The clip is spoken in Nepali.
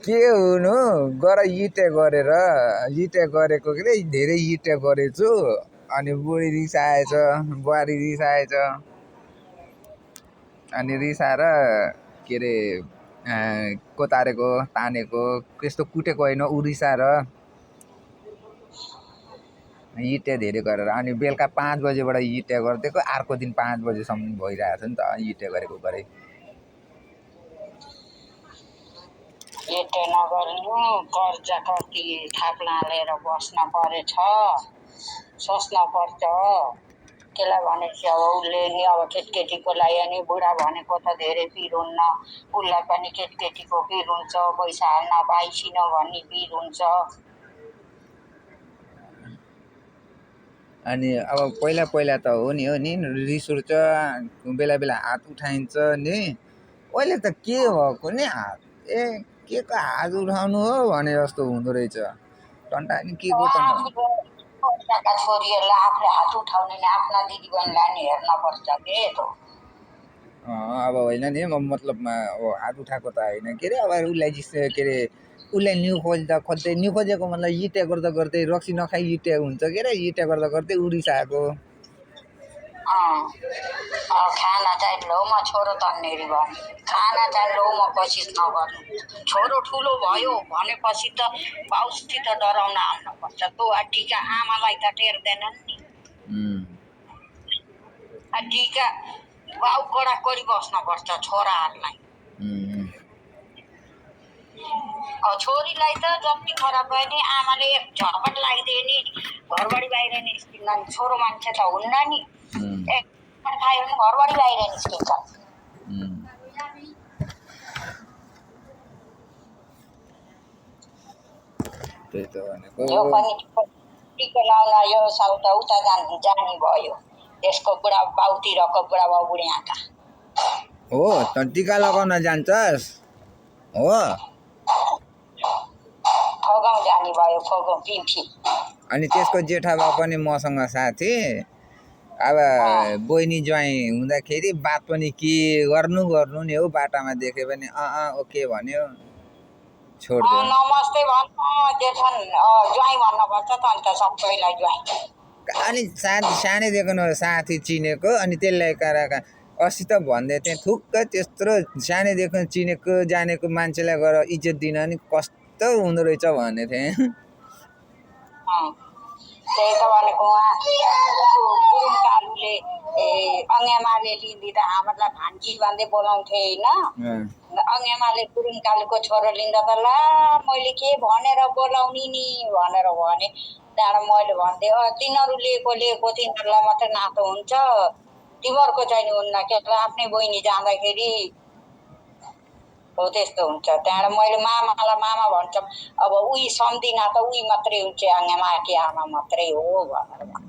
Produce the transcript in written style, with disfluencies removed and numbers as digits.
के हुनु गर इटे गरेर इटे गरेको के अरे धेरै इटे गरेछु अनि बुढी रिसाएछ बुहारी रिसाएछ अनि रिसाएर के अरे कोतारेको तानेको त्यस्तो कुटेको होइन उ रिसाएर इटे धेरै गरेर अनि बेलुका 5 बजेबाट इटे गरिदिएको अर्को दिन 5 बजेसम्म भइरहेको थियो नि त इटे गरेको गरे इटे नगर्नु कर्जा कति थाप्ला लिएर बस्न परेछ सोच्न पर्छ त्यसलाई भनेपछि अब उसले नि अब केटकेटीको लागि नि बुढा भनेको त धेरै पिर हुन्न उसलाई पनि केटकेटीको पिर हुन्छ पैसा हाल्न पाइसिन भन्ने पिर हुन्छ अनि अब पहिला पहिला त हो नि रिस उठ्छ बेला बेला हात उठाइन्छ नि अहिले त के भएको नि हात के को हात उठाउनु हो भने जस्तो हुँदो रहेछ टन्टा नि के को टन्टा छोरीहरूलाई आफूले हात उठाउने नि आफ्ना दिदीबहिनीलाई नि हेर्न पर्छ के त अब होइन नि मतलबमा अब हात उठाएको त होइन के अरे अब उसलाई के अरे उसलाई न्यु खोज्दै न्यु खोजेको मतलब इटे गर्दा गर्दै रक्सी नखाइ इटे हुन्छ के अरे इटे गर्दा गर्दै उरिसाएको खाना चाहिँ लोमा छोरो तन्नेरी भने खाना चाहिँ लोमा कोसिस नगर्नु छोरो ठुलो भयो भनेपछि त बाउसित डराउन आउनुपर्छ तँ टिका आमालाई त टेर्दैनन् नि टिका बाउ कडा गरी बस्नुपर्छ छोराहरूलाई छोरीलाई त जति खराब भयो नि आमाले झपट लगाइदिए नि घरबारी बाहिर निस्किन्न नि छोरो मान्छे त हुन्न नि एक खायो भने घरबारी बाहिर निस्किन्छ त्यही त भनेको यो पनि टिका लाउन यो साल त उता जाने भयो त्यसको बुढा बाउतिरको बुढा बाउ बुढियाका हो त टिका लगाउन जान्छस् हो फगाउँ जाने भयो फगाउँ पिठी अनि त्यसको जेठा बाउ पनि मसँग साथी अब बहिनी ज्वाइँ हुँदाखेरि बात पनि के गर्नु नि हौ बाटामा देख्यो भने ओके भन्यो छोड्दियो नमस्ते भन्नु जेठन ज्वाइँ भन्नुपर्छ त अन्त सबैलाई ज्वाइँ अनि सानैदेखि साथी चिनेको अनि त्यसलाई कराका अस्ति त भन्दै थिएँ थुक्क त्यत्रो सानैदेखि चिनेको जानेको मान्छेलाई गएर इज्जत दिन नि कस्तो हुँदो रहेछ भन्ने थिएँ त्यही त भनेको उहाँ गुरुङ कालुले अङ्गेमाले लिँदा हामीलाई भान्जी भन्दै बोलाउँथे होइन अङ्गेमाले गुरुङ कालुको छोरो लिँदा त ला मैले के भनेर बोलाउने नि भनेर भने त्यहाँबाट मैले भनिदिएँ तिनीहरू लिएको तिनीहरूलाई मात्रै नातो हुन्छ तिमीहरूको चाहिँ हुन्न के आफ्नै बहिनी जाँदाखेरि हो त्यस्तो हुन्छ त्यहाँबाट मैले मामालाई मामा भन्छ अब उही सम्झिना त उही मात्रै हुन्छ आमा कि आमा मात्रै हो भनेर